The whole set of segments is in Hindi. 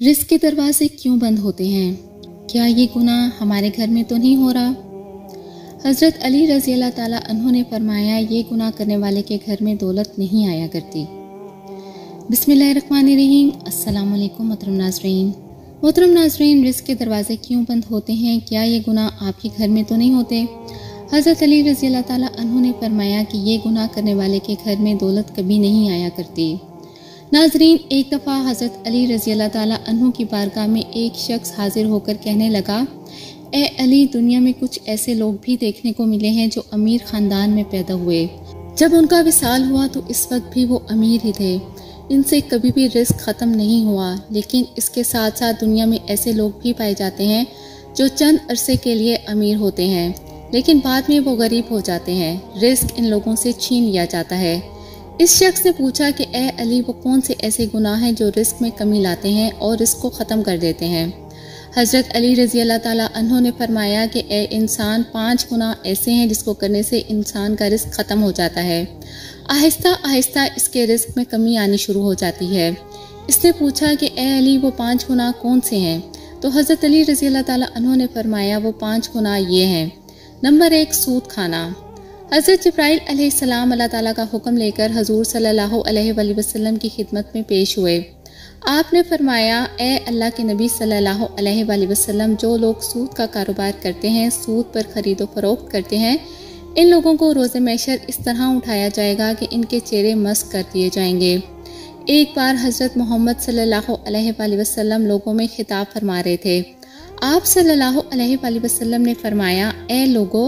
रिस्क के दरवाजे क्यों बंद होते हैं? क्या ये गुनाह हमारे घर में तो नहीं हो रहा? हज़रत अली रज़ी अल्लाह ताला अन्हु ने फरमाया, ये गुनाह करने वाले के घर में दौलत नहीं आया करती। बिस्मिल्लाहिर्रहमानिर्रहीम। अस्सलाम वालेकुम मोहतरम नाज़रीन, रिस्क के दरवाजे क्यों बंद होते हैं? क्या ये गुनाह आपके घर में तो नहीं होते? हज़रत अली रज़ी अल्लाह ताला अन्हु ने फरमाया कि ये गुनाह करने वाले के घर में दौलत कभी नहीं आया करती। नाज़रीन, एक दफ़ा हज़रत अली रज़ी अल्लाह ताला अन्हु की बारगाह में एक शख्स हाजिर होकर कहने लगा, ए अली, दुनिया में कुछ ऐसे लोग भी देखने को मिले हैं जो अमीर ख़ानदान में पैदा हुए। जब उनका विसाल हुआ तो इस वक्त भी वो अमीर ही थे। इनसे कभी भी रिस्क ख़त्म नहीं हुआ। लेकिन इसके साथ साथ दुनिया में ऐसे लोग भी पाए जाते हैं जो चंद अरसे के लिए अमीर होते हैं, लेकिन बाद में वो गरीब हो जाते हैं। रिस्क इन लोगों से छीन लिया जाता है। इस शख्स ने पूछा कि ए अली, वो कौन से ऐसे गुनाह हैं जो रिस्क में कमी लाते हैं और रिस्क को ख़त्म कर देते हैं? हज़रत अली रज़ी अल्लाह ताला अन्हु ने फरमाया कि ए इंसान, 5 गुनाह ऐसे हैं जिसको करने से इंसान का रिस्क ख़त्म हो जाता है। आहिस्ता आहिस्ता इसके रिस्क में कमी आनी शुरू हो जाती है। इसने पूछा कि ए अली, वो 5 गुनाह कौन से हैं? तो हज़रत अली रज़ी अल्लाह ताला अन्हु ने फरमाया, वो 5 गुनाह ये हैं। नंबर 1, सूद खाना। हज़रत जिब्राइल अलैहिस्सलाम अल्लाह ताला का हुक्म लेकर हजूर सल्लल्लाहु अलैहि वसल्लम की खिदमत में पेश हुए। आपने फरमाया, ए अल्लाह के नबी सल्लल्लाहु अलैहि वसल्लम, जो लोग सूद का कारोबार करते हैं, सूद पर खरीदो फरोख्त करते हैं, इन लोगों को रोज़े महशर इस तरह उठाया जाएगा कि इनके चेहरे मस्क कर दिए जाएंगे। एक बार हज़रत मोहम्मद सल्लल्लाहु अलैहि वसल्लम लोगों में खिताब फरमा रहे थे। आप सल्लल्लाहु अलैहि वसल्लम ने फरमाया, ए लोगो,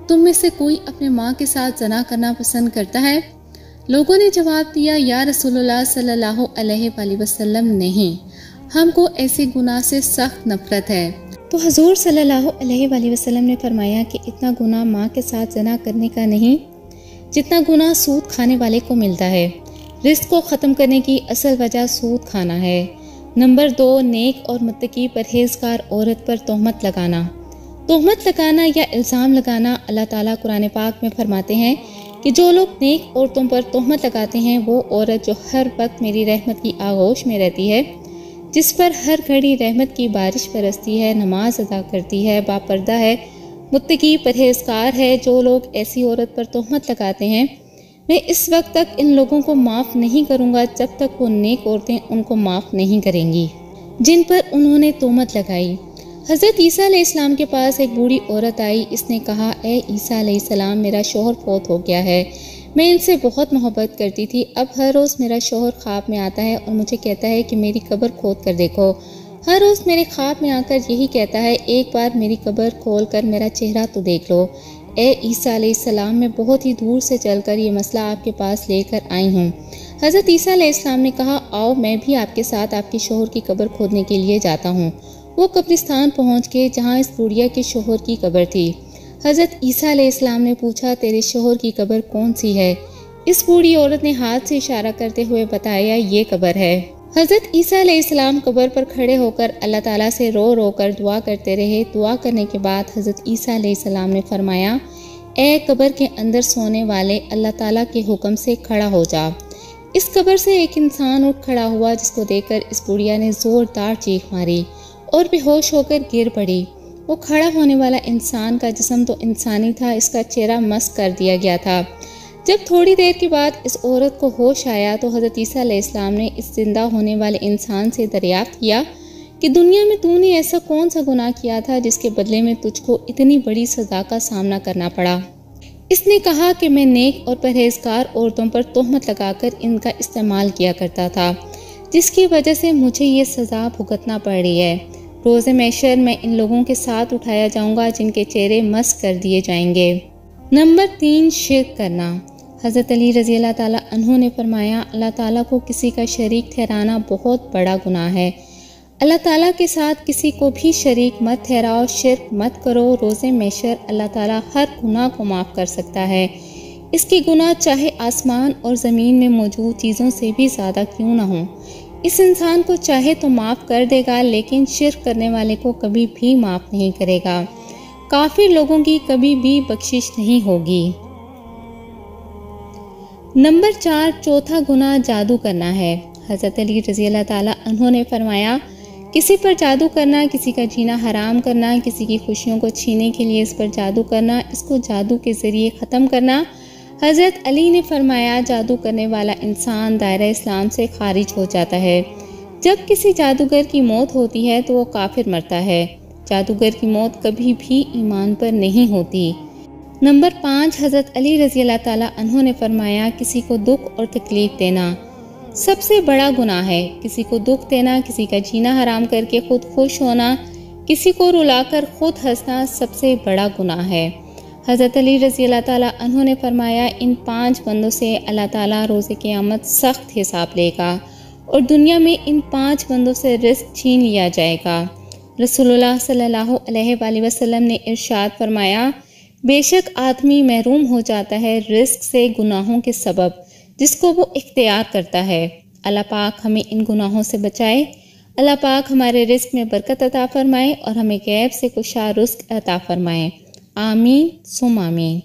तुम में से कोई अपने माँ के साथ जना करना पसंद करता है? लोगों ने जवाब दिया, या रसूलुल्लाह सल्लल्लाहु अलैहि वसल्लम, नहीं, हमको ऐसे गुनाह से सख्त नफरत है। तो हजूर सल्लल्लाहु अलैहि वसल्लम ने फरमाया कि इतना गुनाह माँ के साथ जना करने का नहीं जितना गुनाह सूद खाने वाले को मिलता है। रिस्क को ख़त्म करने की असल वजह सूद खाना है। नंबर 2, नेक और मुत्तकी परहेजगार औरत पर तोहमत लगाना। तोहमत लगाना या इल्ज़ाम लगाना, अल्लाह ताला कुरान पाक में फरमाते हैं कि जो लोग नेक औरतों पर तोहमत लगाते हैं, वो औरत जो हर वक्त मेरी रहमत की आगोश में रहती है, जिस पर हर घड़ी रहमत की बारिश बरसती है, नमाज अदा करती है, बापर्दा है, मुत्तकी परहेजगार है, जो लोग ऐसी औरत पर तोहमत लगाते हैं, मैं इस वक्त तक इन लोगों को माफ़ नहीं करूँगा जब तक वो नेक औरतें उनको माफ़ नहीं करेंगी जिन पर उन्होंने तोहमत लगाई। हज़रत ईसा अलैहिस्सलाम के पास एक बूढ़ी औरत आई। इसने कहा, ए ईसा अलैहिस्सलाम, मेरा शोहर फौत हो गया है। मैं इनसे बहुत मोहब्बत करती थी। अब हर रोज़ मेरा शोहर ख्वाब में आता है और मुझे कहता है कि मेरी कब्र खोद कर देखो। हर रोज़ मेरे ख्वाब में आकर यही कहता है, एक बार मेरी कब्र खोल कर मेरा चेहरा तो देख लो। ए ईसा अलैहिस्सलाम, मैं बहुत ही दूर से चलकर ये मसला आपके पास लेकर आई हूँ। हज़रत ईसा अलैहिस्सलाम ने कहा, आओ, मैं भी आपके साथ आपके शोहर की कब्र खोदने के लिए जाता हूँ। वो कब्रिस्तान पहुँच गए जहाँ इस बुढ़िया के शोहर की कब्र थी। हज़रत ईसा अलैहिस्सलाम ने पूछा, तेरे शोहर की कब्र कौन सी है? इस बूढ़ी औरत ने हाथ से इशारा करते हुए बताया, ये कब्र है। हज़रत ईसा अलैहिस्सलाम कब्र पर खड़े होकर अल्लाह ताला से रो रो कर दुआ करते रहे। दुआ करने के बाद हज़रत ईसा अलैहिस्सलाम ने फरमाया, ए कब्र के अंदर सोने वाले, अल्लाह ताला के हुक्म से खड़ा हो जा। इस कब्र से एक इंसान उठ खड़ा हुआ, जिसको देखकर इस बुढ़िया ने ज़ोरदार चीख मारी और बेहोश होकर गिर पड़ी। वो खड़ा होने वाला इंसान का जिस्म तो इंसानी था, इसका चेहरा मस्क कर दिया गया था। जब थोड़ी देर के बाद इस औरत को होश आया तो हज़रत ईसा अलैहिस्सलाम ने इस जिंदा होने वाले इंसान से दरियाफ्त किया कि दुनिया में तूने ऐसा कौन सा गुनाह किया था जिसके बदले में तुझको इतनी बड़ी सज़ा का सामना करना पड़ा। इसने कहा कि मैं नेक और परहेजगार औरतों पर तोहमत लगाकर इनका इस्तेमाल किया करता था, जिसकी वजह से मुझे ये सज़ा भुगतना पड़ रही है। रोज़े महशर में इन लोगों के साथ उठाया जाऊंगा जिनके चेहरे मस्क कर दिए जाएंगे। नंबर 3, शिर्क करना। हज़रत अली रज़ी अल्लाह ताला अन्हु ने फरमाया, अल्लाह ताला को किसी का शरीक ठहराना बहुत बड़ा गुनाह है। अल्लाह ताला के साथ किसी को भी शरीक मत ठहराओ, शिर्क मत करो। रोज़े महशर अल्लाह ताला हर गुनाह को माफ़ कर सकता है। इसके गुनाह चाहे आसमान और ज़मीन में मौजूद चीज़ों से भी ज़्यादा क्यों ना हों। इस इंसान को चाहे तो माफ़ कर देगा, लेकिन शिर्क करने वाले को कभी भी माफ़ नहीं करेगा। काफिर लोगों की कभी भी बख्शिश नहीं होगी। नंबर 4, चौथा गुनाह जादू करना है। हज़रत अली रज़ी अल्लाह ताला अन्हु ने फरमाया, किसी पर जादू करना, किसी का जीना हराम करना, किसी की खुशियों को छीनने के लिए इस पर जादू करना, इसको जादू के ज़रिए ख़त्म करना। हज़रत अली ने फरमाया, जादू करने वाला इंसान दायरा इस्लाम से खारिज हो जाता है। जब किसी जादूगर की मौत होती है तो वो काफिर मरता है। जादूगर की मौत कभी भी ईमान पर नहीं होती। नंबर 5, हज़रत अली रज़ी अल्लाह ताला अन्हु ने फरमाया, किसी को दुख और तकलीफ़ देना सबसे बड़ा गुनाह है। किसी को दुख देना, किसी का जीना हराम करके खुद खुश होना, किसी को रुलाकर खुद हंसना सबसे बड़ा गुनाह है। हज़रत अली रज़ी अल्लाह ताला अन्हु ने फरमाया, इन 5 बंदों से अल्लाह ताला रोज़े क़यामत सख्त हिसाब लेगा और दुनिया में इन 5 बंदों से रिस्क छीन लिया जाएगा। रसूलुल्लाह सल्लल्लाहु अलैहि वसल्लम ने इरशाद फरमाया, बेशक आदमी महरूम हो जाता है रिस्क से गुनाहों के सबब जिसको वो इख्तियार करता है। अल्लाह पाक हमें इन गुनाहों से बचाए। अल्लाह पाक हमारे रिस्क में बरकत अता फरमाए और हमें गैब से कुशा रुज़्क़ अता फरमाए। आमीन सुम आमीन।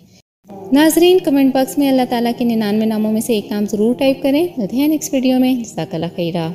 नाज़रीन, कमेंट बॉक्स में अल्लाह ताला के 99 नामों में से एक नाम ज़रूर टाइप करें। मिलते हैं नेक्स्ट वीडियो में। जज़ाकल्लाह खैरा।